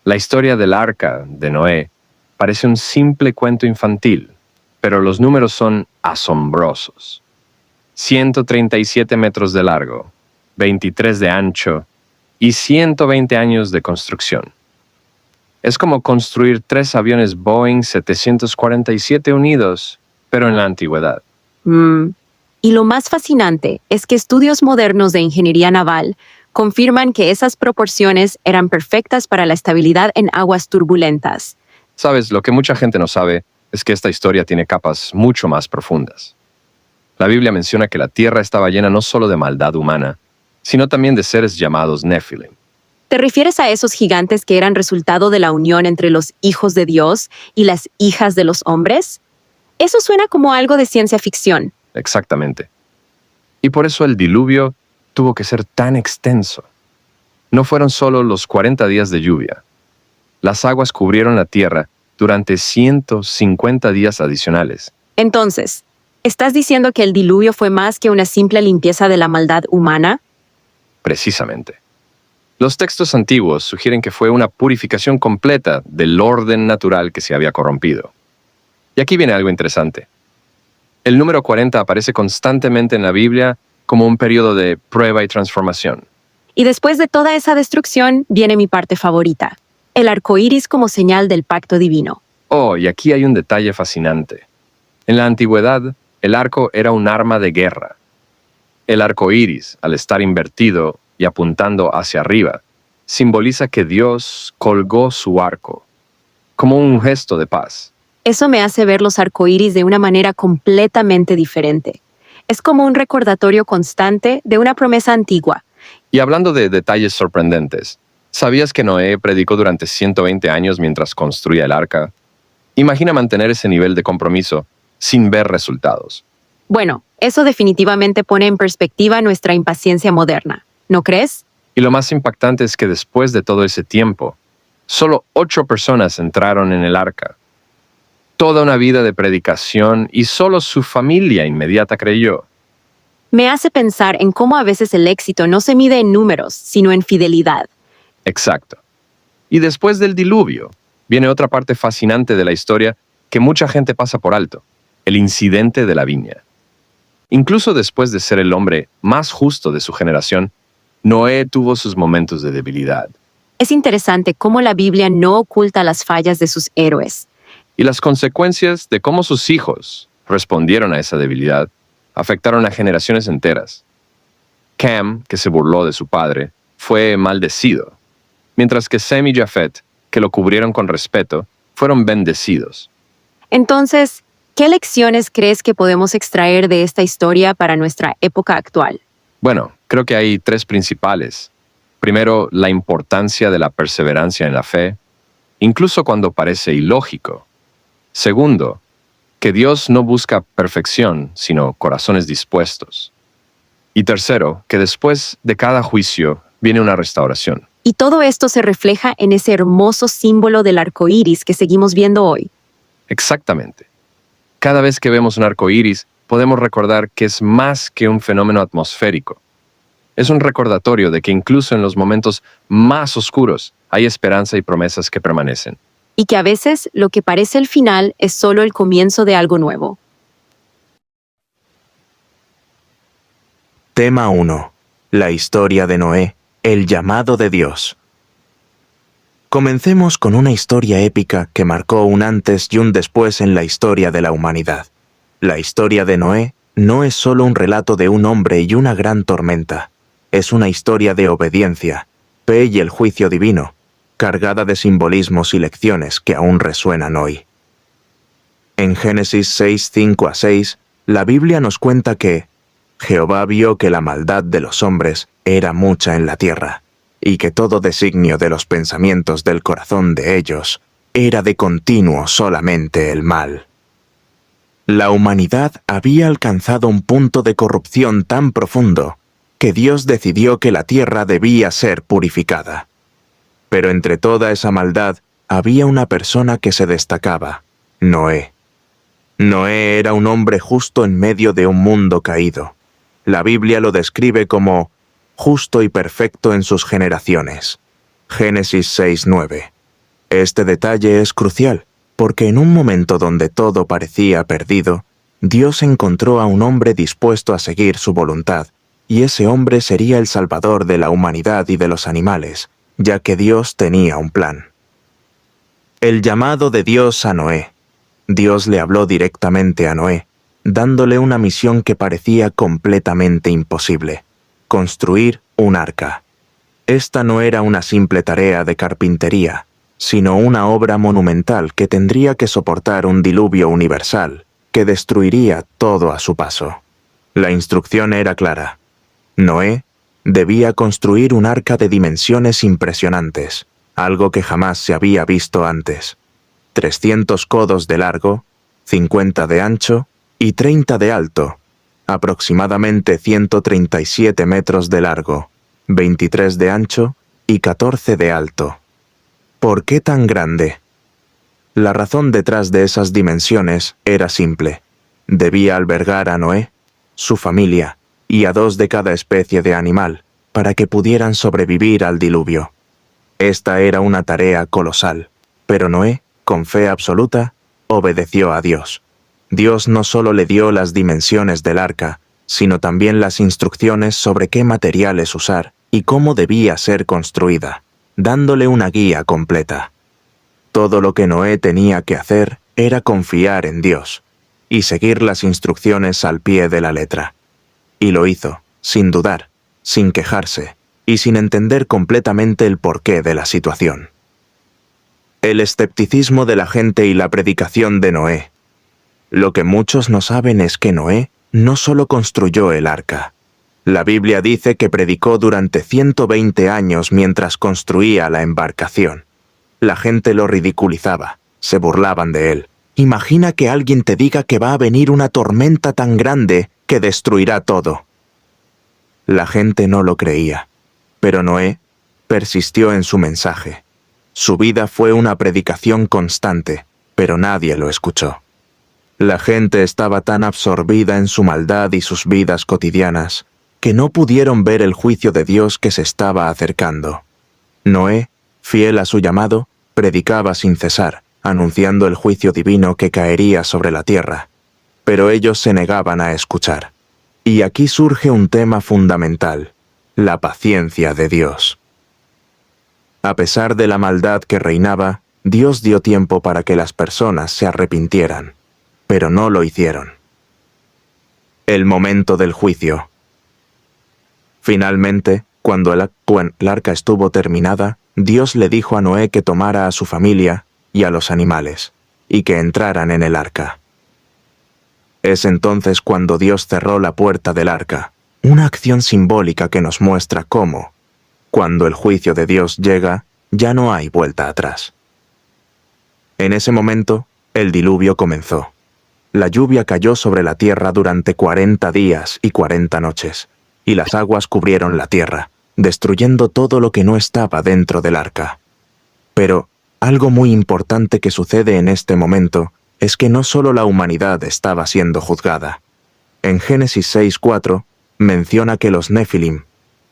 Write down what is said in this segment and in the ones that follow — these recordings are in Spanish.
La historia del arca de Noé parece un simple cuento infantil, pero los números son asombrosos. 137 metros de largo, 23 de ancho y 120 años de construcción. Es como construir 3 aviones Boeing 747 unidos, pero en la antigüedad. Y lo más fascinante es que estudios modernos de ingeniería naval confirman que esas proporciones eran perfectas para la estabilidad en aguas turbulentas. Sabes, lo que mucha gente no sabe es que esta historia tiene capas mucho más profundas. La Biblia menciona que la tierra estaba llena no solo de maldad humana, sino también de seres llamados Nephilim. ¿Te refieres a esos gigantes que eran resultado de la unión entre los hijos de Dios y las hijas de los hombres? Eso suena como algo de ciencia ficción. Exactamente. Y por eso el diluvio tuvo que ser tan extenso. No fueron solo los 40 días de lluvia. Las aguas cubrieron la tierra durante 150 días adicionales. Entonces, ¿estás diciendo que el diluvio fue más que una simple limpieza de la maldad humana? Precisamente. Los textos antiguos sugieren que fue una purificación completa del orden natural que se había corrompido. Y aquí viene algo interesante. El número 40 aparece constantemente en la Biblia como un periodo de prueba y transformación. Y después de toda esa destrucción viene mi parte favorita, el arco iris como señal del pacto divino. Oh, y aquí hay un detalle fascinante. En la antigüedad, el arco era un arma de guerra. El arco iris, al estar invertido y apuntando hacia arriba, simboliza que Dios colgó su arco, como un gesto de paz. Eso me hace ver los arcoíris de una manera completamente diferente. Es como un recordatorio constante de una promesa antigua. Y hablando de detalles sorprendentes, ¿sabías que Noé predicó durante 120 años mientras construía el arca? Imagina mantener ese nivel de compromiso sin ver resultados. Bueno, eso definitivamente pone en perspectiva nuestra impaciencia moderna, ¿no crees? Y lo más impactante es que después de todo ese tiempo, solo 8 personas entraron en el arca. Toda una vida de predicación y solo su familia inmediata creyó. Me hace pensar en cómo a veces el éxito no se mide en números, sino en fidelidad. Exacto. Y después del diluvio, viene otra parte fascinante de la historia que mucha gente pasa por alto, el incidente de la viña. Incluso después de ser el hombre más justo de su generación, Noé tuvo sus momentos de debilidad. Es interesante cómo la Biblia no oculta las fallas de sus héroes. Y las consecuencias de cómo sus hijos respondieron a esa debilidad afectaron a generaciones enteras. Cam, que se burló de su padre, fue maldecido, mientras que Sem y Jafet, que lo cubrieron con respeto, fueron bendecidos. Entonces, ¿qué lecciones crees que podemos extraer de esta historia para nuestra época actual? Bueno, creo que hay 3 principales. Primero, la importancia de la perseverancia en la fe, incluso cuando parece ilógico. Segundo, que Dios no busca perfección, sino corazones dispuestos. Y tercero, que después de cada juicio viene una restauración. Y todo esto se refleja en ese hermoso símbolo del arco iris que seguimos viendo hoy. Exactamente. Cada vez que vemos un arco iris, podemos recordar que es más que un fenómeno atmosférico. Es un recordatorio de que incluso en los momentos más oscuros hay esperanza y promesas que permanecen. Y que a veces lo que parece el final es solo el comienzo de algo nuevo. Tema 1. La historia de Noé, el llamado de Dios. Comencemos con una historia épica que marcó un antes y un después en la historia de la humanidad. La historia de Noé no es solo un relato de un hombre y una gran tormenta. Es una historia de obediencia, fe y el juicio divino, cargada de simbolismos y lecciones que aún resuenan hoy. En Génesis 6, 5-6, la Biblia nos cuenta que Jehová vio que la maldad de los hombres era mucha en la tierra, y que todo designio de los pensamientos del corazón de ellos era de continuo solamente el mal. La humanidad había alcanzado un punto de corrupción tan profundo que Dios decidió que la tierra debía ser purificada. Pero entre toda esa maldad había una persona que se destacaba, Noé. Noé era un hombre justo en medio de un mundo caído. La Biblia lo describe como justo y perfecto en sus generaciones. Génesis 6:9. Este detalle es crucial, porque en un momento donde todo parecía perdido, Dios encontró a un hombre dispuesto a seguir su voluntad, y ese hombre sería el Salvador de la humanidad y de los animales, ya que Dios tenía un plan. El llamado de Dios a Noé. Dios le habló directamente a Noé, dándole una misión que parecía completamente imposible: construir un arca. Esta no era una simple tarea de carpintería, sino una obra monumental que tendría que soportar un diluvio universal que destruiría todo a su paso. La instrucción era clara. Noé debía construir un arca de dimensiones impresionantes, algo que jamás se había visto antes. 300 codos de largo, 50 de ancho y 30 de alto, aproximadamente 137 metros de largo, 23 de ancho y 14 de alto. ¿Por qué tan grande? La razón detrás de esas dimensiones era simple. Debía albergar a Noé, su familia y a 2 de cada especie de animal para que pudieran sobrevivir al diluvio. Esta era una tarea colosal, pero Noé, con fe absoluta, obedeció a Dios. Dios no solo le dio las dimensiones del arca, sino también las instrucciones sobre qué materiales usar y cómo debía ser construida, dándole una guía completa. Todo lo que Noé tenía que hacer era confiar en Dios y seguir las instrucciones al pie de la letra. Y lo hizo, sin dudar, sin quejarse y sin entender completamente el porqué de la situación. El escepticismo de la gente y la predicación de Noé. Lo que muchos no saben es que Noé no solo construyó el arca. La Biblia dice que predicó durante 120 años mientras construía la embarcación. La gente lo ridiculizaba, se burlaban de él. Imagina que alguien te diga que va a venir una tormenta tan grande que destruirá todo. La gente no lo creía, pero Noé persistió en su mensaje. Su vida fue una predicación constante, pero nadie lo escuchó. La gente estaba tan absorbida en su maldad y sus vidas cotidianas que no pudieron ver el juicio de Dios que se estaba acercando. Noé, fiel a su llamado, predicaba sin cesar, anunciando el juicio divino que caería sobre la tierra, pero ellos se negaban a escuchar. Y aquí surge un tema fundamental: la paciencia de Dios. A pesar de la maldad que reinaba, Dios dio tiempo para que las personas se arrepintieran, pero no lo hicieron. El momento del juicio. Finalmente, cuando el arca estuvo terminada, Dios le dijo a Noé que tomara a su familia y a los animales, y que entraran en el arca. Es entonces cuando Dios cerró la puerta del arca, una acción simbólica que nos muestra cómo, cuando el juicio de Dios llega, ya no hay vuelta atrás. En ese momento, el diluvio comenzó. La lluvia cayó sobre la tierra durante 40 días y 40 noches, y las aguas cubrieron la tierra, destruyendo todo lo que no estaba dentro del arca. Pero algo muy importante que sucede en este momento es que no solo la humanidad estaba siendo juzgada. En Génesis 6:4 menciona que los Nefilim,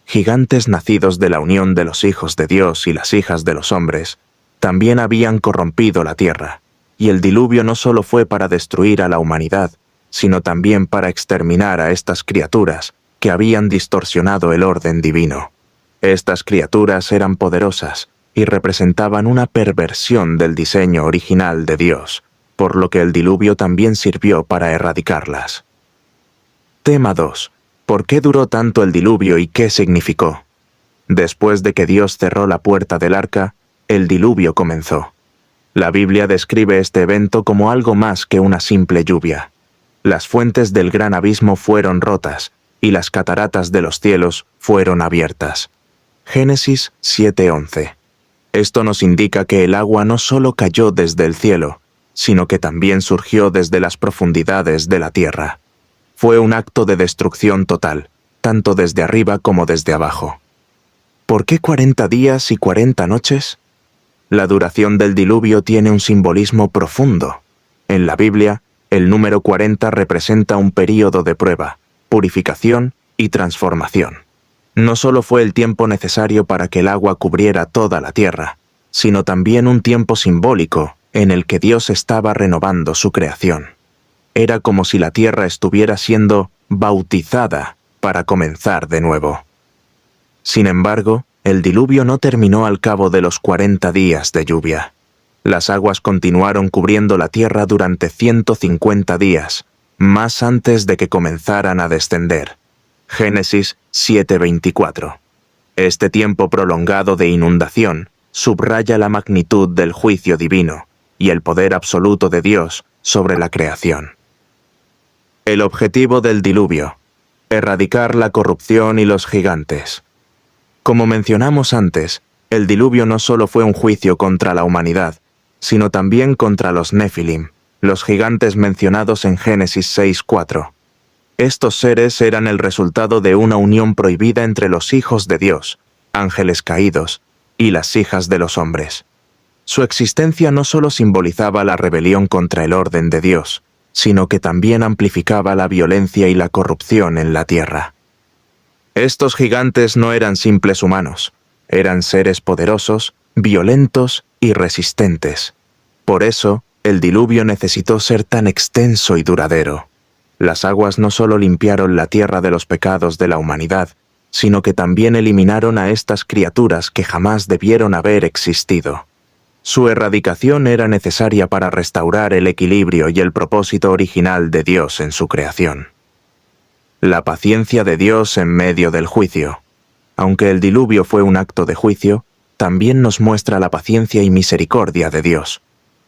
gigantes nacidos de la unión de los hijos de Dios y las hijas de los hombres, también habían corrompido la tierra, y el diluvio no solo fue para destruir a la humanidad, sino también para exterminar a estas criaturas que habían distorsionado el orden divino. Estas criaturas eran poderosas y representaban una perversión del diseño original de Dios, por lo que el diluvio también sirvió para erradicarlas. Tema 2. ¿Por qué duró tanto el diluvio y qué significó? Después de que Dios cerró la puerta del arca, el diluvio comenzó. La Biblia describe este evento como algo más que una simple lluvia. Las fuentes del gran abismo fueron rotas y las cataratas de los cielos fueron abiertas. Génesis 7:11. Esto nos indica que el agua no solo cayó desde el cielo, sino que también surgió desde las profundidades de la tierra. Fue un acto de destrucción total, tanto desde arriba como desde abajo. ¿Por qué 40 días y 40 noches? La duración del diluvio tiene un simbolismo profundo. En la Biblia, el número 40 representa un período de prueba, purificación y transformación. No solo fue el tiempo necesario para que el agua cubriera toda la tierra, sino también un tiempo simbólico en el que Dios estaba renovando su creación. Era como si la tierra estuviera siendo bautizada para comenzar de nuevo. Sin embargo, el diluvio no terminó al cabo de los 40 días de lluvia. Las aguas continuaron cubriendo la tierra durante 150 días, más antes de que comenzaran a descender. Génesis 7:24. Este tiempo prolongado de inundación subraya la magnitud del juicio divino y el poder absoluto de Dios sobre la creación. El objetivo del diluvio: erradicar la corrupción y los gigantes. Como mencionamos antes, el diluvio no solo fue un juicio contra la humanidad, sino también contra los Nefilim, los gigantes mencionados en Génesis 6:4. Estos seres eran el resultado de una unión prohibida entre los hijos de Dios, ángeles caídos, y las hijas de los hombres. Su existencia no solo simbolizaba la rebelión contra el orden de Dios, sino que también amplificaba la violencia y la corrupción en la tierra. Estos gigantes no eran simples humanos, eran seres poderosos, violentos y resistentes. Por eso, el diluvio necesitó ser tan extenso y duradero. Las aguas no solo limpiaron la tierra de los pecados de la humanidad, sino que también eliminaron a estas criaturas que jamás debieron haber existido. Su erradicación era necesaria para restaurar el equilibrio y el propósito original de Dios en su creación. La paciencia de Dios en medio del juicio. Aunque el diluvio fue un acto de juicio, también nos muestra la paciencia y misericordia de Dios.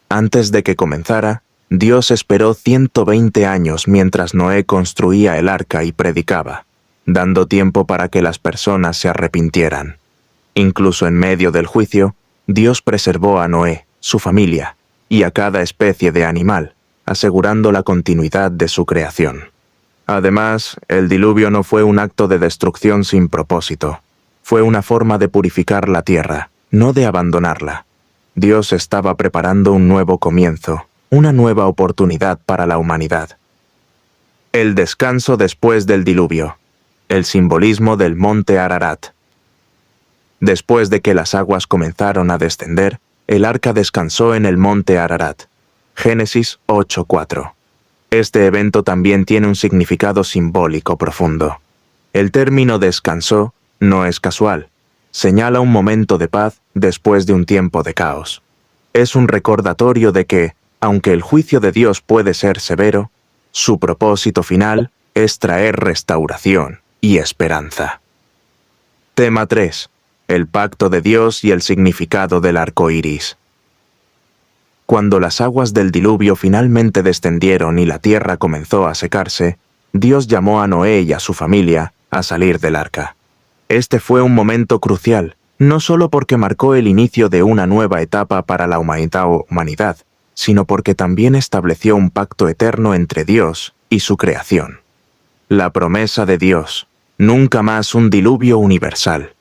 Antes de que comenzara, Dios esperó 120 años mientras Noé construía el arca y predicaba, dando tiempo para que las personas se arrepintieran. Incluso en medio del juicio, Dios preservó a Noé, su familia, y a cada especie de animal, asegurando la continuidad de su creación. Además, el diluvio no fue un acto de destrucción sin propósito. Fue una forma de purificar la tierra, no de abandonarla. Dios estaba preparando un nuevo comienzo, una nueva oportunidad para la humanidad. El descanso después del diluvio. El simbolismo del monte Ararat. Después de que las aguas comenzaron a descender, el arca descansó en el monte Ararat. Génesis 8:4. Este evento también tiene un significado simbólico profundo. El término descansó no es casual. Señala un momento de paz después de un tiempo de caos. Es un recordatorio de que, aunque el juicio de Dios puede ser severo, su propósito final es traer restauración y esperanza. Tema 3. El pacto de Dios y el significado del arco iris. Cuando las aguas del diluvio finalmente descendieron y la tierra comenzó a secarse, Dios llamó a Noé y a su familia a salir del arca. Este fue un momento crucial, no solo porque marcó el inicio de una nueva etapa para la humanidad, sino porque también estableció un pacto eterno entre Dios y su creación. La promesa de Dios: nunca más un diluvio universal.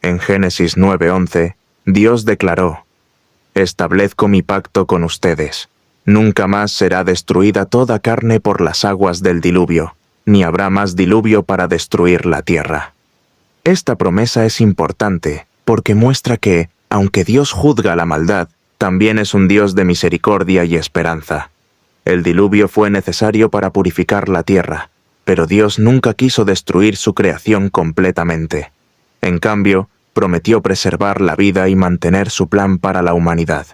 En Génesis 9:11, Dios declaró: «Establezco mi pacto con ustedes. Nunca más será destruida toda carne por las aguas del diluvio, ni habrá más diluvio para destruir la tierra». Esta promesa es importante porque muestra que, aunque Dios juzga la maldad, también es un Dios de misericordia y esperanza. El diluvio fue necesario para purificar la tierra, pero Dios nunca quiso destruir su creación completamente. En cambio, prometió preservar la vida y mantener su plan para la humanidad.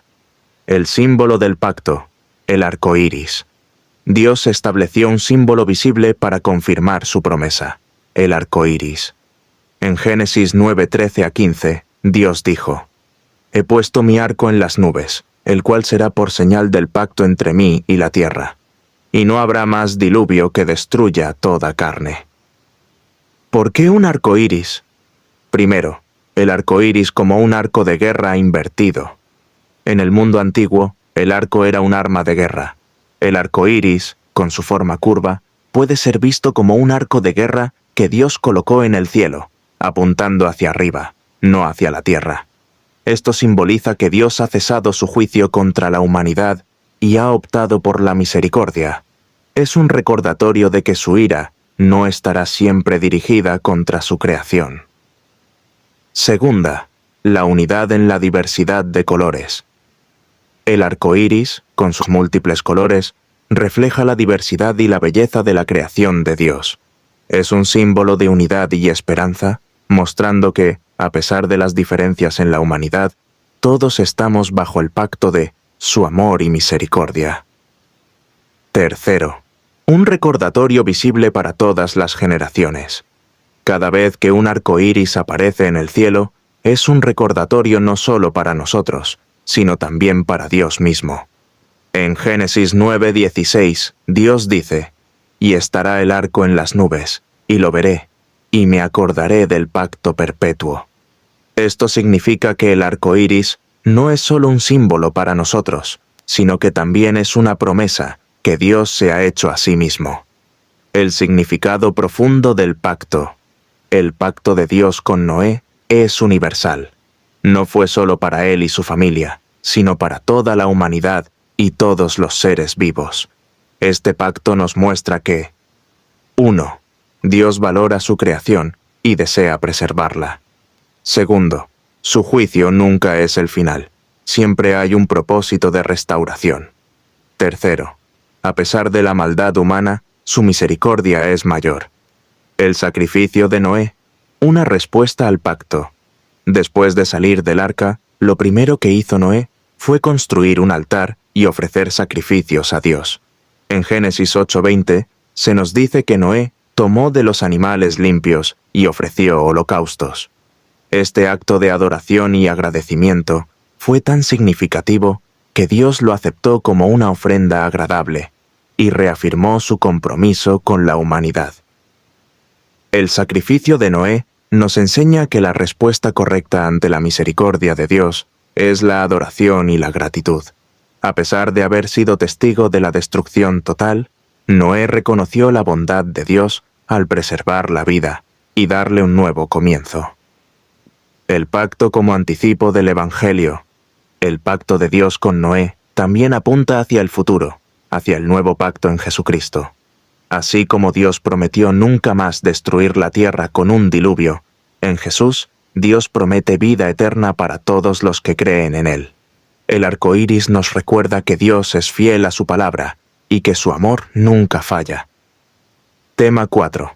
El símbolo del pacto, el arco iris. Dios estableció un símbolo visible para confirmar su promesa, el arco iris. En Génesis 9:13-15, Dios dijo: «He puesto mi arco en las nubes, el cual será por señal del pacto entre mí y la tierra. Y no habrá más diluvio que destruya toda carne». ¿Por qué un arco iris? Primero, el arco iris como un arco de guerra invertido. En el mundo antiguo, el arco era un arma de guerra. El arco iris, con su forma curva, puede ser visto como un arco de guerra que Dios colocó en el cielo, apuntando hacia arriba, no hacia la tierra. Esto simboliza que Dios ha cesado su juicio contra la humanidad y ha optado por la misericordia. Es un recordatorio de que su ira no estará siempre dirigida contra su creación. Segunda, la unidad en la diversidad de colores. El arco iris, con sus múltiples colores, refleja la diversidad y la belleza de la creación de Dios. Es un símbolo de unidad y esperanza, mostrando que, a pesar de las diferencias en la humanidad, todos estamos bajo el pacto de su amor y misericordia. Tercero, un recordatorio visible para todas las generaciones. Cada vez que un arco iris aparece en el cielo, es un recordatorio no solo para nosotros, sino también para Dios mismo. En Génesis 9:16, Dios dice: «Y estará el arco en las nubes, y lo veré, y me acordaré del pacto perpetuo». Esto significa que el arco iris no es solo un símbolo para nosotros, sino que también es una promesa que Dios se ha hecho a sí mismo. El significado profundo del pacto. El pacto de Dios con Noé es universal. No fue solo para él y su familia, sino para toda la humanidad y todos los seres vivos. Este pacto nos muestra que 1. Dios valora su creación y desea preservarla. 2. Su juicio nunca es el final. Siempre hay un propósito de restauración. 3. A pesar de la maldad humana, su misericordia es mayor. El sacrificio de Noé, una respuesta al pacto. Después de salir del arca, lo primero que hizo Noé fue construir un altar y ofrecer sacrificios a Dios. En Génesis 8:20 se nos dice que Noé tomó de los animales limpios y ofreció holocaustos. Este acto de adoración y agradecimiento fue tan significativo que Dios lo aceptó como una ofrenda agradable y reafirmó su compromiso con la humanidad. El sacrificio de Noé nos enseña que la respuesta correcta ante la misericordia de Dios es la adoración y la gratitud. A pesar de haber sido testigo de la destrucción total, Noé reconoció la bondad de Dios al preservar la vida y darle un nuevo comienzo. El pacto como anticipo del Evangelio. El pacto de Dios con Noé también apunta hacia el futuro, hacia el nuevo pacto en Jesucristo. Así como Dios prometió nunca más destruir la tierra con un diluvio, en Jesús, Dios promete vida eterna para todos los que creen en Él. El arco iris nos recuerda que Dios es fiel a su palabra y que su amor nunca falla. Tema 4.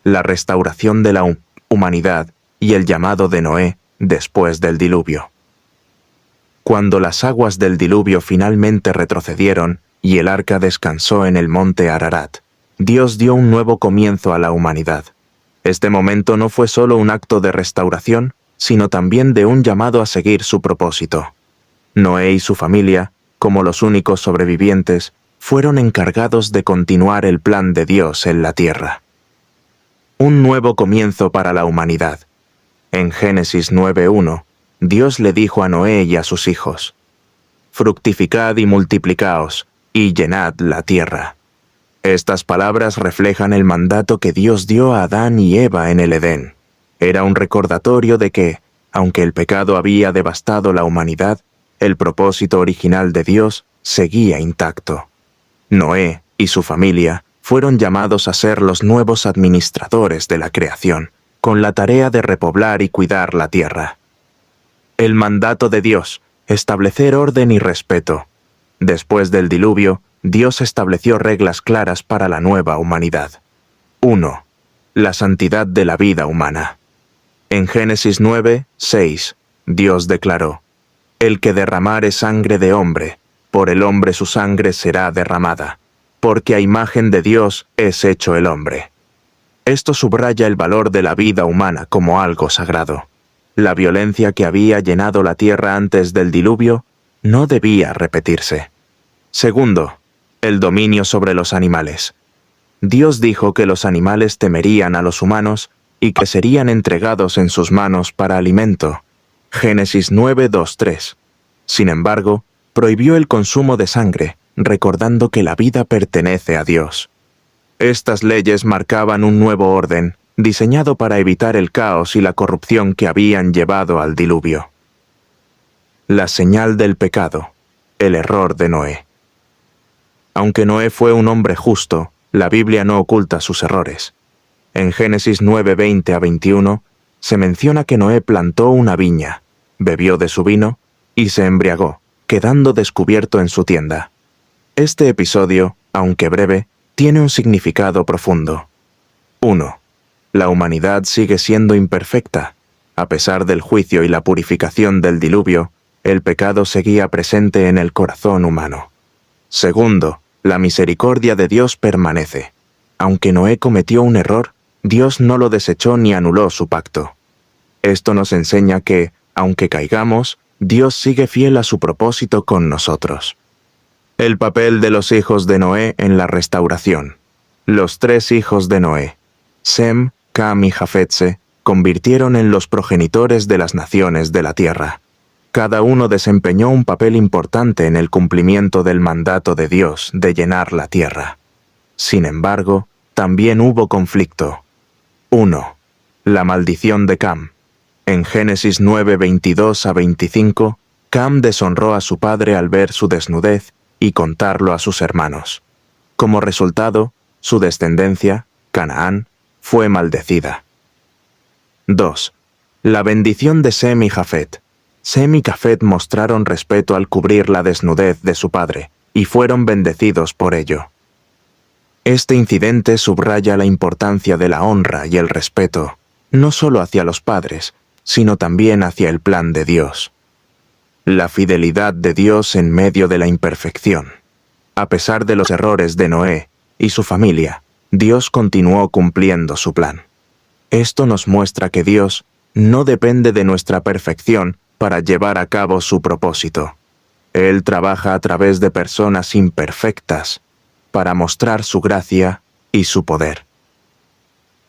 La restauración de la humanidad y el llamado de Noé después del diluvio. Cuando las aguas del diluvio finalmente retrocedieron y el arca descansó en el monte Ararat, Dios dio un nuevo comienzo a la humanidad. Este momento no fue solo un acto de restauración, sino también de un llamado a seguir su propósito. Noé y su familia, como los únicos sobrevivientes, fueron encargados de continuar el plan de Dios en la tierra. Un nuevo comienzo para la humanidad. En Génesis 9:1, Dios le dijo a Noé y a sus hijos: «Fructificad y multiplicaos, y llenad la tierra». Estas palabras reflejan el mandato que Dios dio a Adán y Eva en el Edén. Era un recordatorio de que, aunque el pecado había devastado la humanidad, el propósito original de Dios seguía intacto. Noé y su familia fueron llamados a ser los nuevos administradores de la creación, con la tarea de repoblar y cuidar la tierra. El mandato de Dios, establecer orden y respeto. Después del diluvio, Dios estableció reglas claras para la nueva humanidad. 1. La santidad de la vida humana. En Génesis 9:6, Dios declaró: «El que derramare sangre de hombre, por el hombre su sangre será derramada, porque a imagen de Dios es hecho el hombre». Esto subraya el valor de la vida humana como algo sagrado. La violencia que había llenado la tierra antes del diluvio no debía repetirse. 2. El dominio sobre los animales. Dios dijo que los animales temerían a los humanos y que serían entregados en sus manos para alimento. Génesis 9:2-3. Sin embargo, prohibió el consumo de sangre, recordando que la vida pertenece a Dios. Estas leyes marcaban un nuevo orden, diseñado para evitar el caos y la corrupción que habían llevado al diluvio. La señal del pecado, el error de Noé. Aunque Noé fue un hombre justo, la Biblia no oculta sus errores. En Génesis 9:20-21 se menciona que Noé plantó una viña, bebió de su vino y se embriagó, quedando descubierto en su tienda. Este episodio, aunque breve, tiene un significado profundo. 1. La humanidad sigue siendo imperfecta. A pesar del juicio y la purificación del diluvio, el pecado seguía presente en el corazón humano. 2. La misericordia de Dios permanece. Aunque Noé cometió un error, Dios no lo desechó ni anuló su pacto. Esto nos enseña que, aunque caigamos, Dios sigue fiel a su propósito con nosotros. El papel de los hijos de Noé en la restauración. Los 3 hijos de Noé, Sem, Cam y Jafet, se convirtieron en los progenitores de las naciones de la tierra. Cada uno desempeñó un papel importante en el cumplimiento del mandato de Dios de llenar la tierra. Sin embargo, también hubo conflicto. 1. La maldición de Cam. En Génesis 9, 22 a 25, Cam deshonró a su padre al ver su desnudez y contarlo a sus hermanos. Como resultado, su descendencia, Canaán, fue maldecida. 2. La bendición de Sem y Jafet. Sem y Jafet mostraron respeto al cubrir la desnudez de su padre, y fueron bendecidos por ello. Este incidente subraya la importancia de la honra y el respeto, no solo hacia los padres, sino también hacia el plan de Dios. La fidelidad de Dios en medio de la imperfección. A pesar de los errores de Noé y su familia, Dios continuó cumpliendo su plan. Esto nos muestra que Dios no depende de nuestra perfección para llevar a cabo su propósito. Él trabaja a través de personas imperfectas para mostrar su gracia y su poder.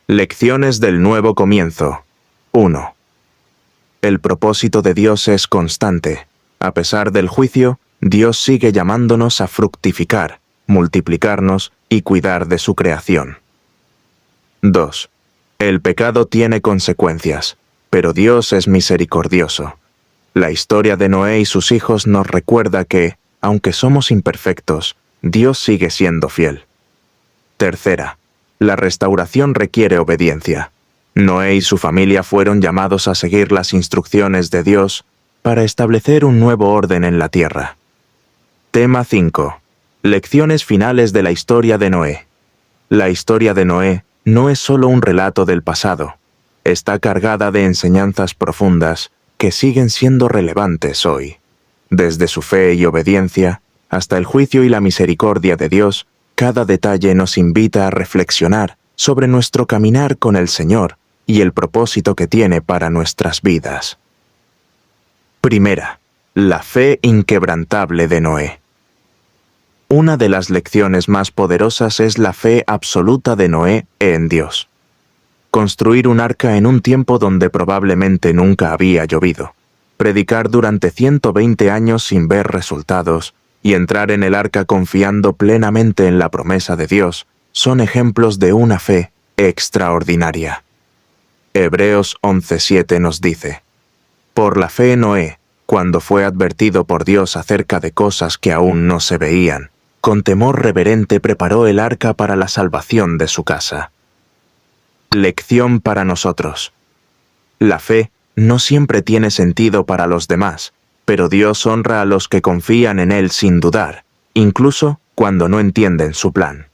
Lecciones del nuevo comienzo. 1. El propósito de Dios es constante. A pesar del juicio, Dios sigue llamándonos a fructificar, multiplicarnos y cuidar de su creación. 2. El pecado tiene consecuencias, pero Dios es misericordioso. La historia de Noé y sus hijos nos recuerda que, aunque somos imperfectos, Dios sigue siendo fiel. 3. La restauración requiere obediencia. Noé y su familia fueron llamados a seguir las instrucciones de Dios para establecer un nuevo orden en la tierra. Tema 5. Lecciones finales de la historia de Noé. La historia de Noé no es solo un relato del pasado. Está cargada de enseñanzas profundas que siguen siendo relevantes hoy. Desde su fe y obediencia hasta el juicio y la misericordia de Dios, cada detalle nos invita a reflexionar sobre nuestro caminar con el Señor y el propósito que tiene para nuestras vidas. Primera, la fe inquebrantable de Noé. Una de las lecciones más poderosas es la fe absoluta de Noé en Dios. Construir un arca en un tiempo donde probablemente nunca había llovido, predicar durante 120 años sin ver resultados y entrar en el arca confiando plenamente en la promesa de Dios son ejemplos de una fe extraordinaria. Hebreos 11:7 nos dice: Por la fe Noé, cuando fue advertido por Dios acerca de cosas que aún no se veían, con temor reverente preparó el arca para la salvación de su casa. Lección para nosotros. La fe no siempre tiene sentido para los demás, pero Dios honra a los que confían en Él sin dudar, incluso cuando no entienden su plan.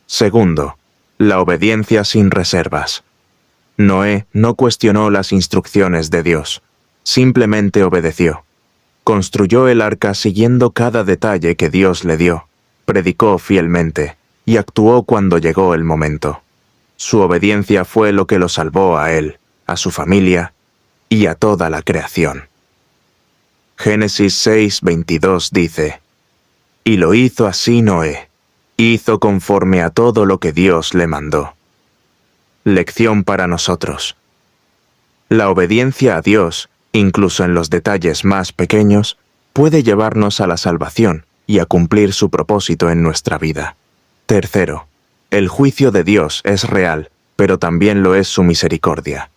Segundo, la obediencia sin reservas. Noé no cuestionó las instrucciones de Dios, simplemente obedeció. Construyó el arca siguiendo cada detalle que Dios le dio, predicó fielmente y actuó cuando llegó el momento. Su obediencia fue lo que lo salvó a él, a su familia y a toda la creación. Génesis 6:22 dice: Y lo hizo así Noé, hizo conforme a todo lo que Dios le mandó. Lección para nosotros. La obediencia a Dios, incluso en los detalles más pequeños, puede llevarnos a la salvación y a cumplir su propósito en nuestra vida. Tercero, el juicio de Dios es real, pero también lo es su misericordia.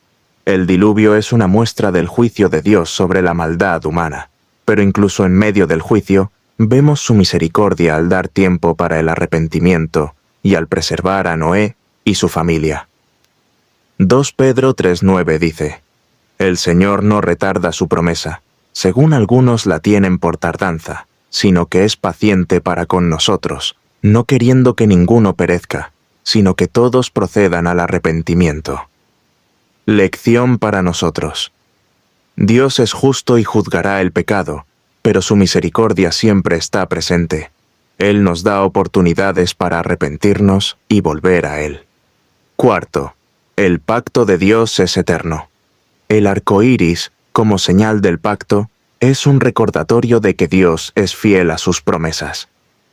El diluvio es una muestra del juicio de Dios sobre la maldad humana, pero incluso en medio del juicio, vemos su misericordia al dar tiempo para el arrepentimiento y al preservar a Noé y su familia. 2 Pedro 3:9 dice: El Señor no retarda su promesa, según algunos la tienen por tardanza, sino que es paciente para con nosotros, no queriendo que ninguno perezca, sino que todos procedan al arrepentimiento. Lección para nosotros. Dios es justo y juzgará el pecado, pero su misericordia siempre está presente. Él nos da oportunidades para arrepentirnos y volver a Él. Cuarto, el pacto de Dios es eterno. El arco iris, como señal del pacto, es un recordatorio de que Dios es fiel a sus promesas.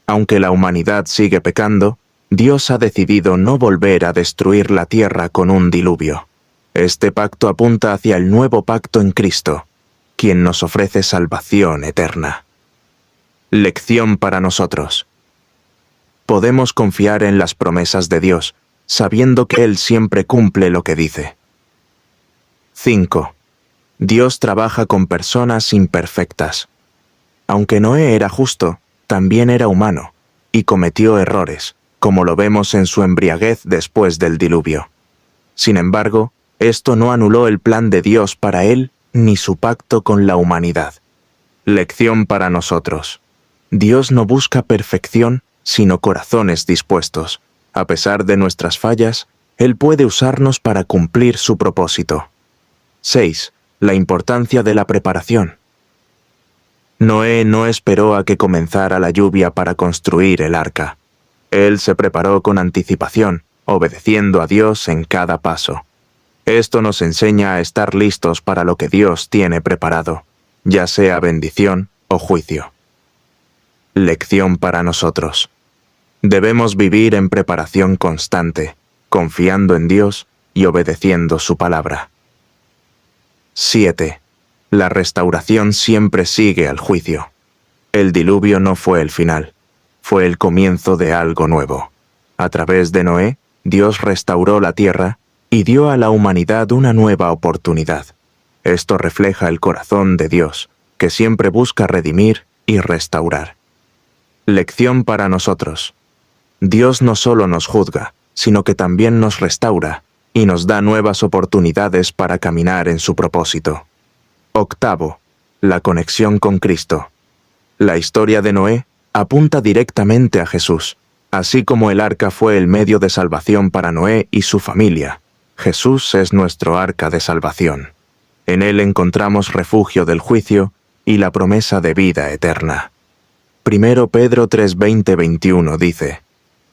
Aunque la humanidad sigue pecando, Dios ha decidido no volver a destruir la tierra con un diluvio. Este pacto apunta hacia el nuevo pacto en Cristo, quien nos ofrece salvación eterna. Lección para nosotros. Podemos confiar en las promesas de Dios, sabiendo que Él siempre cumple lo que dice. 5. Dios trabaja con personas imperfectas. Aunque Noé era justo, también era humano, y cometió errores, como lo vemos en su embriaguez después del diluvio. Sin embargo, esto no anuló el plan de Dios para él ni su pacto con la humanidad. Lección para nosotros. Dios no busca perfección, sino corazones dispuestos. A pesar de nuestras fallas, Él puede usarnos para cumplir su propósito. 6. La importancia de la preparación. Noé no esperó a que comenzara la lluvia para construir el arca. Él se preparó con anticipación, obedeciendo a Dios en cada paso. Esto nos enseña a estar listos para lo que Dios tiene preparado, ya sea bendición o juicio. Lección para nosotros. Debemos vivir en preparación constante, confiando en Dios y obedeciendo su palabra. 7. La restauración siempre sigue al juicio. El diluvio no fue el final, fue el comienzo de algo nuevo. A través de Noé, Dios restauró la tierra y dio a la humanidad una nueva oportunidad. Esto refleja el corazón de Dios, que siempre busca redimir y restaurar. Lección para nosotros. Dios no solo nos juzga, sino que también nos restaura y nos da nuevas oportunidades para caminar en su propósito. 8. La conexión con Cristo. La historia de Noé apunta directamente a Jesús. Así como el arca fue el medio de salvación para Noé y su familia, Jesús es nuestro arca de salvación. En Él encontramos refugio del juicio y la promesa de vida eterna. 1 Pedro 3:20-21 dice: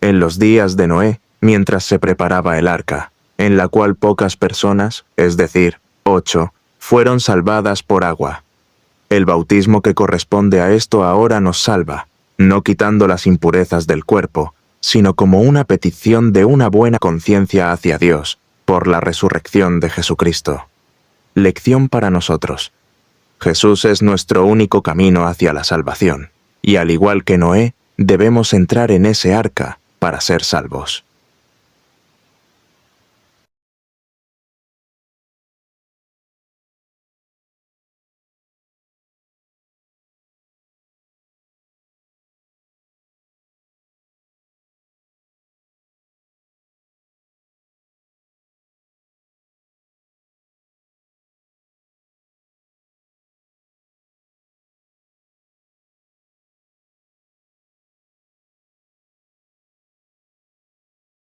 En los días de Noé, mientras se preparaba el arca, en la cual pocas personas, es decir, 8, fueron salvadas por agua. El bautismo que corresponde a esto ahora nos salva, no quitando las impurezas del cuerpo, sino como una petición de una buena conciencia hacia Dios, por la resurrección de Jesucristo. Lección para nosotros. Jesús es nuestro único camino hacia la salvación, y al igual que Noé, debemos entrar en ese arca para ser salvos.